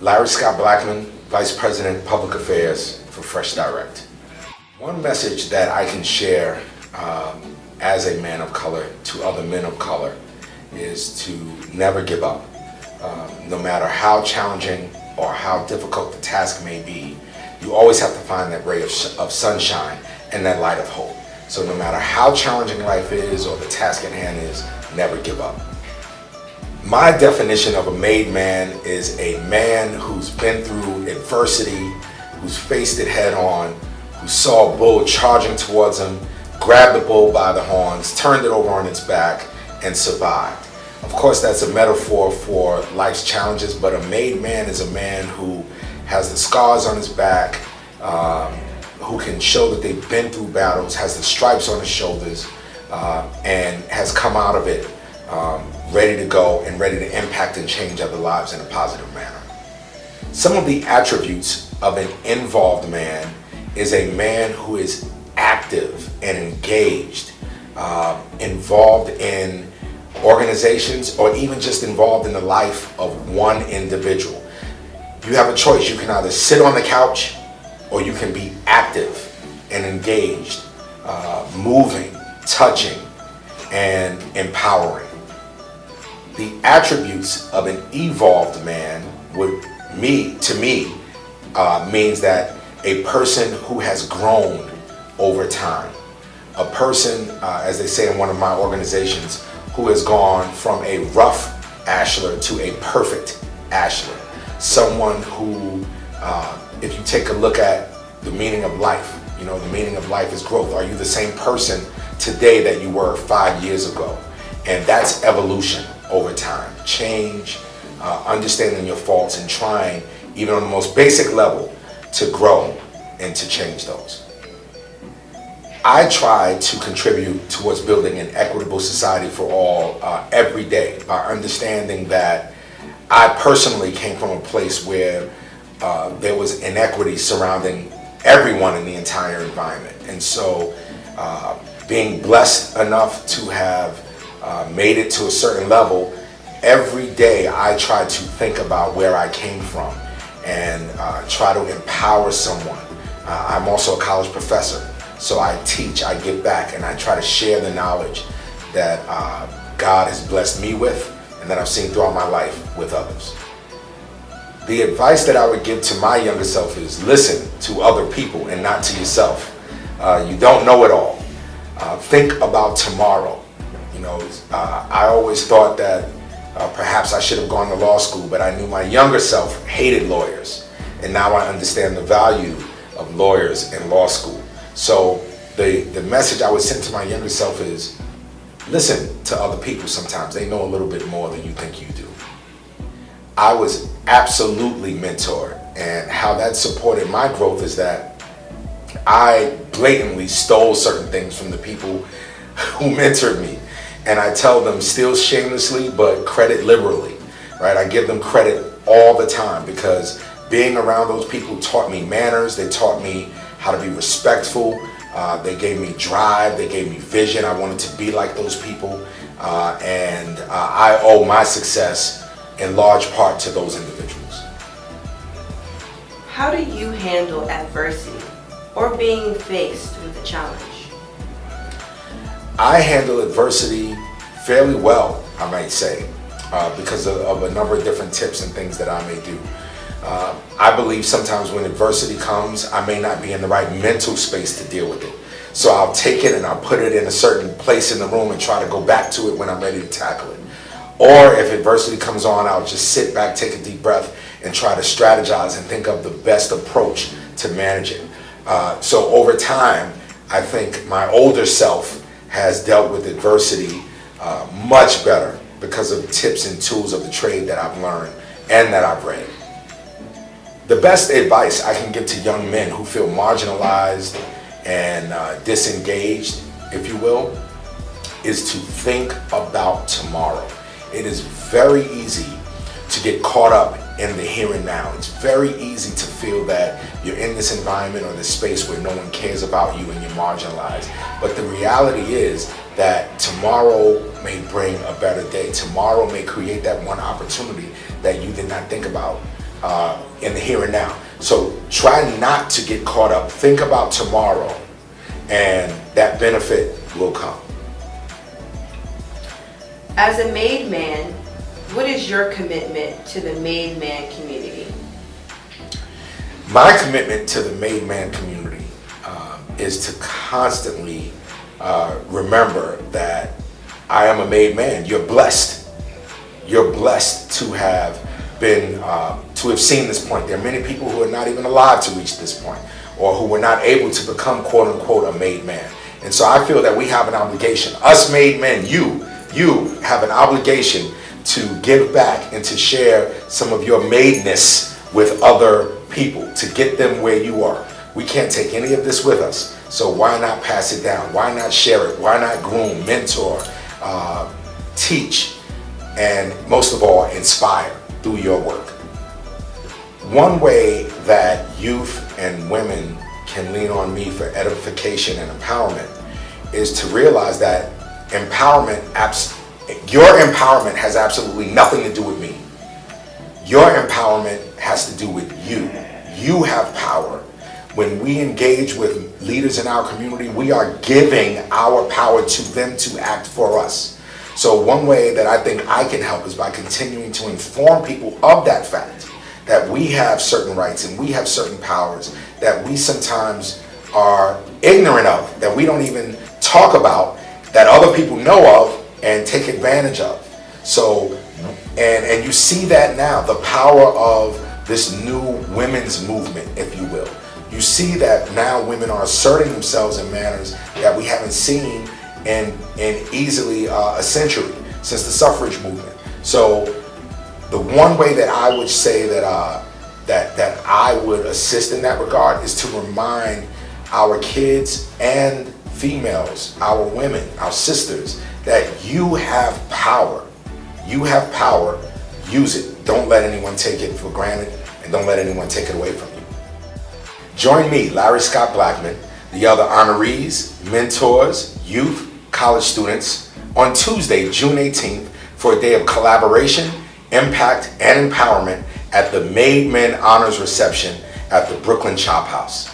Larry Scott Blackmon, Vice President, Public Affairs for Fresh Direct. One message that I can share as a man of color to other men of color is to never give up. No matter how challenging or how difficult the task may be, you always have to find that ray of sunshine and that light of hope. So no matter how challenging life is or the task at hand is, never give up. My definition of a made man is a man who's been through adversity, who's faced it head on, who saw a bull charging towards him, grabbed the bull by the horns, turned it over on its back, and survived. Of course, that's a metaphor for life's challenges, but a made man is a man who has the scars on his back, who can show that they've been through battles, has the stripes on his shoulders, and has come out of it ready to go and ready to impact and change other lives in a positive manner. Some of the attributes of an involved man is a man who is active and engaged, involved in organizations, or even just involved in the life of one individual. You have a choice. You can either sit on the couch or you can be active and engaged, moving, touching, and empowering. The attributes of an evolved man to me means that a person who has grown over time, a person, as they say in one of my organizations, who has gone from a rough ashler to a perfect ashler. Someone who, if you take a look at the meaning of life, the meaning of life is growth. Are you the same person today that you were 5 years ago? And that's evolution over time. Change, understanding your faults, and trying, even on the most basic level, to grow and to change those. I try to contribute towards building an equitable society for all every day by understanding that I personally came from a place where there was inequity surrounding everyone in the entire environment. And so being blessed enough to have made it to a certain level, every day I try to think about where I came from and try to empower someone. I'm also a college professor, so I teach, I give back, and I try to share the knowledge that God has blessed me with and that I've seen throughout my life with others. The advice that I would give to my younger self is listen to other people and not to yourself. You don't know it all. Think about tomorrow. I always thought that perhaps I should have gone to law school, but I knew my younger self hated lawyers. And now I understand the value of lawyers in law school. So the message I would send to my younger self is listen to other people sometimes. They know a little bit more than you think you do. I was absolutely mentored, and how that supported my growth is that I blatantly stole certain things from the people who mentored me. And I tell them still shamelessly, but credit liberally, right? I give them credit all the time because being around those people taught me manners. They taught me how to be respectful. They gave me drive. They gave me vision. I wanted to be like those people. And I owe my success in large part to those individuals. How do you handle adversity or being faced with a challenge? I handle adversity fairly well, I might say, because of a number of different tips and things that I may do. I believe sometimes when adversity comes, I may not be in the right mental space to deal with it. So I'll take it and I'll put it in a certain place in the room and try to go back to it when I'm ready to tackle it. Or if adversity comes on, I'll just sit back, take a deep breath, and try to strategize and think of the best approach to manage it. So over time, I think my older self has dealt with adversity much better because of tips and tools of the trade that I've learned and that I've read. The best advice I can give to young men who feel marginalized and disengaged, if you will, is to think about tomorrow. It is very easy to get caught up in the here and now. It's very easy to feel that you're in this environment or this space where no one cares about you and you're marginalized. But the reality is that tomorrow may bring a better day. Tomorrow may create that one opportunity that you did not think about in the here and now. So try not to get caught up. Think about tomorrow, and that benefit will come. As a made man, what is your commitment to the made man community? My commitment to the made man community is to constantly remember that I am a made man. You're blessed. You're blessed to have been, to have seen this point. There are many people who are not even alive to reach this point, or who were not able to become quote unquote a made man. And so I feel that we have an obligation, us made men, you have an obligation to give back and to share some of your madeness with other people, to get them where you are. We can't take any of this with us, so why not pass it down? Why not share it? Why not groom, mentor, teach, and most of all, inspire through your work? One way that youth and women can lean on me for edification and empowerment is to realize that your empowerment has absolutely nothing to do with me. Your empowerment has to do with you. You have power. When we engage with leaders in our community, we are giving our power to them to act for us. So one way that I think I can help is by continuing to inform people of that fact, that we have certain rights and we have certain powers that we sometimes are ignorant of, that we don't even talk about, that other people know of and take advantage of. So, and you see that now, the power of this new women's movement, if you will. You see that now women are asserting themselves in manners that we haven't seen in easily a century, since the suffrage movement. So the one way that I would say that that I would assist in that regard is to remind our kids and females, our women, our sisters, that you have power. You have power. Use it. Don't let anyone take it for granted, and don't let anyone take it away from you. Join me, Larry Scott Blackmon, the other honorees, mentors, youth, college students on Tuesday, June 18th for a day of collaboration, impact, and empowerment at the Made Men Honors Reception at the Brooklyn Chop House.